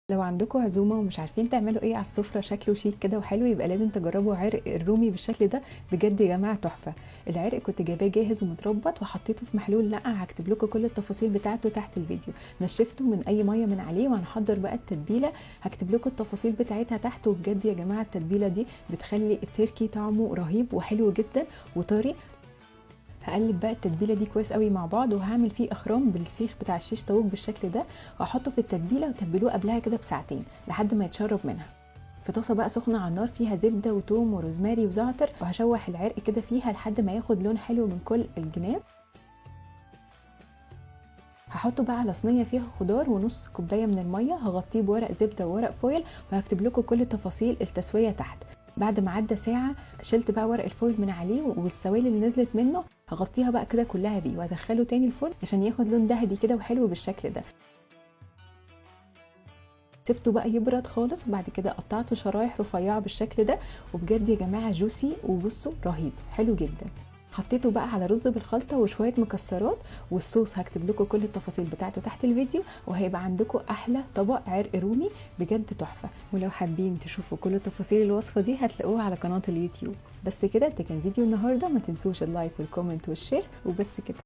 لو عندكم عزومه ومش عارفين تعملوا ايه على السفره شكله شيك كده وحلو، يبقى لازم تجربوا عرق الرومي بالشكل ده. بجد يا جماعه تحفه. العرق كنت جايباه جاهز ومتربط وحطيته في محلول نقع، هكتب لكم كل التفاصيل بتاعته تحت الفيديو. نشفته من اي ميه من عليه وهنحضر بقى التتبيله، هكتب لكم التفاصيل بتاعتها تحت. وبجد يا جماعه التتبيله دي بتخلي التركي طعمه رهيب وحلو جدا وطري. هقلب بقى التتبيله دي كويس قوي مع بعض، وهعمل فيه اخرام بالسيخ بتاع الشيش طاووق بالشكل ده، واحطه في التتبيله وتبلوه قبلها كده بساعتين لحد ما يتشرب منها. في طاسه بقى سخنه على النار فيها زبده وتوم وروزماري وزعتر، وهشوح العرق كده فيها لحد ما ياخد لون حلو من كل الجناب. هحطه بقى على صينيه فيها خضار ونص كوبايه من الميه، هغطيه بورق زبده وورق فويل، وهكتب لكم كل تفاصيل التسويه تحت. بعد ما عدى ساعه شلت بقى ورق الفويل من عليه، والسوائل اللي نزلت منه هغطيها بقى كده كلها بيه، وهدخله تاني الفرن عشان ياخد لون ذهبي كده وحلو بالشكل ده. سبته بقى يبرد خالص، وبعد كده قطعته شرايح رفيعه بالشكل ده. وبجد يا جماعه جوسي، وبصوا رهيب حلو جدا. حطيته بقى على رز بالخلطه وشويه مكسرات، والصوص هكتب لكم كل التفاصيل بتاعته تحت الفيديو، وهيبقى عندكم احلى طبق عرق رومي بجد تحفه. ولو حابين تشوفوا كل تفاصيل الوصفه دي هتلاقوها على قناه اليوتيوب. بس كده، ده كان فيديو النهارده، ما تنسوش اللايك والكومنت والشير، وبس كده.